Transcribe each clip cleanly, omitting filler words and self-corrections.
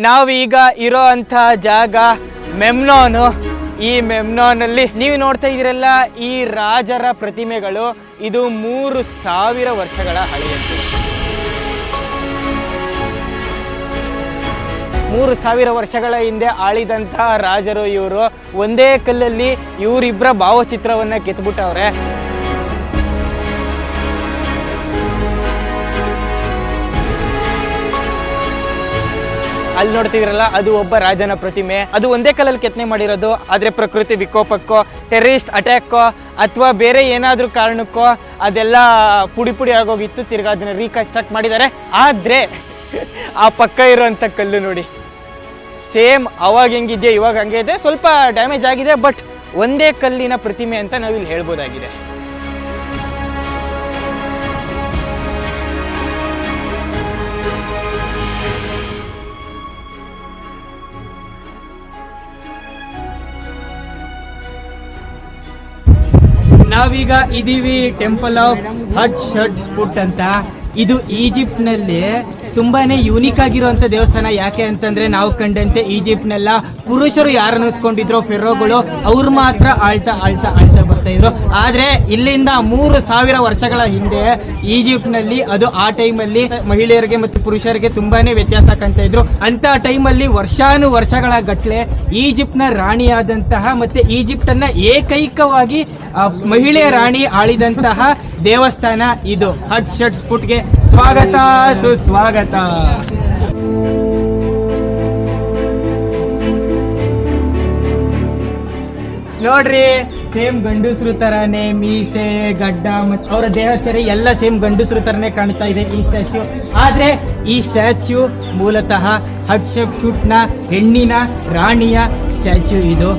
ನಾವೀಗ ಇರೋ ಅಂಥ ಜಾಗ ಮೆಮ್ನಾನು. ಈ ಮೆಮ್ನಾನಲ್ಲಿ ನೀವು ನೋಡ್ತಾ ಇದ್ದೀರಲ್ಲ, ಈ ರಾಜರ ಪ್ರತಿಮೆಗಳು, ಇದು 3000 ವರ್ಷಗಳ ಹಳೆಯದ್ದು. 3000 ವರ್ಷಗಳ ಹಿಂದೆ ಆಳಿದಂಥ ರಾಜರು ಇವರು. ಒಂದೇ ಕಲ್ಲಲ್ಲಿ ಇವರಿಬ್ಬರ ಭಾವಚಿತ್ರವನ್ನ ಕೆತ್ಬಿಟ್ಟವ್ರೆ. ಅಲ್ಲಿ ನೋಡ್ತಿದ್ರಲ್ಲ, ಅದು ಒಬ್ಬ ರಾಜನ ಪ್ರತಿಮೆ. ಅದು ಒಂದೇ ಕಲ್ಲಲ್ಲಿ ಕೆತ್ತನೆ ಮಾಡಿರೋದು. ಆದರೆ ಪ್ರಕೃತಿ ವಿಕೋಪಕ್ಕೋ, ಟೆರರಿಸ್ಟ್ ಅಟ್ಯಾಕ್ಕೋ ಅಥವಾ ಬೇರೆ ಏನಾದರೂ ಕಾರಣಕ್ಕೋ ಅದೆಲ್ಲ ಪುಡಿ ಪುಡಿ ಆಗೋಗಿತ್ತು. ತಿರ್ಗಾ ಅದನ್ನ ರೀಕನ್ಸ್ಟ್ರಕ್ಟ್ ಮಾಡಿದ್ದಾರೆ. ಆದರೆ ಆ ಪಕ್ಕ ಇರೋಂಥ ಕಲ್ಲು ನೋಡಿ, ಸೇಮ್ ಅವಾಗ ಹೆಂಗಿದೆಯೋ ಇವಾಗ ಹಂಗೆ ಇದೆ. ಸ್ವಲ್ಪ ಡ್ಯಾಮೇಜ್ ಆಗಿದೆ, ಬಟ್ ಒಂದೇ ಕಲ್ಲಿನ ಪ್ರತಿಮೆ ಅಂತ ನಾವಿಲ್ಲಿ ಹೇಳ್ಬೋದಾಗಿದೆ. ನಾವೀಗ ಇದೀವಿ ಟೆಂಪಲ್ ಆಫ್ ಹಟ್ಷಟ್ಸ್ಪುಟ್ ಅಂತ. ಇದು ಈಜಿಪ್ಟ್ನಲ್ಲಿ ತುಂಬಾನೇ ಯೂನಿಕ್ ಆಗಿರುವಂಥ ದೇವಸ್ಥಾನ. ಯಾಕೆ ಅಂತಂದ್ರೆ, ನಾವು ಕಂಡಂತೆ ಈಜಿಪ್ಟ್ನೆಲ್ಲ ಪುರುಷರು ಯಾರು ಅನ್ನಿಸ್ಕೊಂಡಿದ್ರು ಫೆರೋಗಳು, ಅವ್ರು ಮಾತ್ರ ಆಳ್ತಾ ಆಳ್ತಾ ಆಳ್ತಾ ಬರ್ತಾ ಇದ್ರು. ಆದ್ರೆ ಇಲ್ಲಿಂದ 3000 ವರ್ಷಗಳ ಹಿಂದೆ ಈಜಿಪ್ಟ್ನಲ್ಲಿ, ಅದು ಆ ಟೈಮಲ್ಲಿ ಮಹಿಳೆಯರಿಗೆ ಮತ್ತು ಪುರುಷರಿಗೆ ತುಂಬಾನೇ ವ್ಯತ್ಯಾಸ ಕಾಣ್ತಾ ಇದ್ರು. ಅಂತ ಟೈಮಲ್ಲಿ ವರ್ಷಗಳ ಗಟ್ಲೆ ಈಜಿಪ್ಟ್ನ ರಾಣಿಯಾದಂತಹ ಮತ್ತೆ ಈಜಿಪ್ಟನ್ನ ಏಕೈಕವಾಗಿ ಮಹಿಳೆಯ ರಾಣಿ ಆಳಿದಂತಹ ದೇವಸ್ಥಾನ ಇದು. ಹಟ್ಷಟ್ಸ್ಪುಟ್ಗೆ ಸ್ವಾಗತ, ಸುಸ್ವಾಗತ. ನೋಡ್ರಿ, ಸೇಮ್ ಗಂಡಸರು ತರಾನೇ ಮೀಸೆ, ಗಡ್ಡ ಮತ್ತು ಅವರ ದೇಹಚರಿ ಎಲ್ಲ ಸೇಮ್ ಗಂಡಸರು ತರನೇ ಕಾಣ್ತಾ ಇದೆ ಈ ಸ್ಟ್ಯಾಚ್ಯೂ. ಆದ್ರೆ ಈ ಸ್ಟ್ಯಾಚ್ಯೂ ಮೂಲತಃ ಹಟ್ಷಟ್ಸ್ಪುಟ್ನ ಹೆಣ್ಣಿನ ರಾಣಿಯ ಸ್ಟ್ಯಾಚ್ಯೂ ಇದು.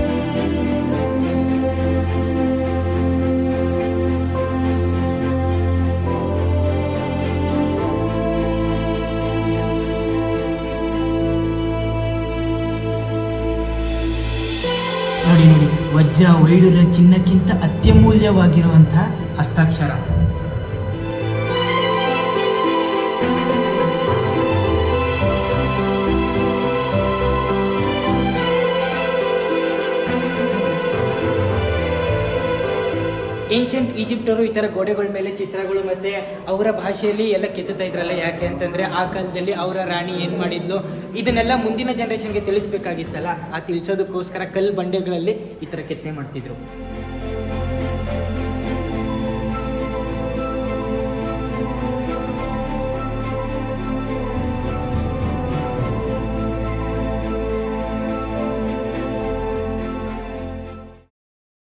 ನೋಡಿ ನೋಡಿ, ವಜ್ರ ವೈಡೂರ್ಯ ಚಿನ್ನಕ್ಕಿಂತ ಅತ್ಯಮೂಲ್ಯವಾಗಿರುವಂತಹ ಹಸ್ತಾಕ್ಷರ. ಏನ್ಷಿಯಂಟ್ ಈಜಿಪ್ಟ್ ಅವರು ಈ ಥರ ಗೋಡೆಗಳ ಮೇಲೆ ಚಿತ್ರಗಳು ಮತ್ತೆ ಅವರ ಭಾಷೆಯಲ್ಲಿ ಎಲ್ಲ ಕೆತ್ತುತ್ತಾ ಇದ್ರಲ್ಲ. ಯಾಕೆ ಅಂತಂದರೆ, ಆ ಕಾಲದಲ್ಲಿ ಅವರ ರಾಣಿ ಏನು ಮಾಡಿದ್ಲು ಇದನ್ನೆಲ್ಲ ಮುಂದಿನ ಜನ್ರೇಷನ್ಗೆ ತಿಳಿಸ್ಬೇಕಾಗಿತ್ತಲ್ಲ. ಆ ತಿಳಿಸೋದಕ್ಕೋಸ್ಕರ ಕಲ್ಲು ಬಂಡೆಗಳಲ್ಲಿ ಈ ಥರ ಕೆತ್ತನೆ ಮಾಡ್ತಿದ್ರು.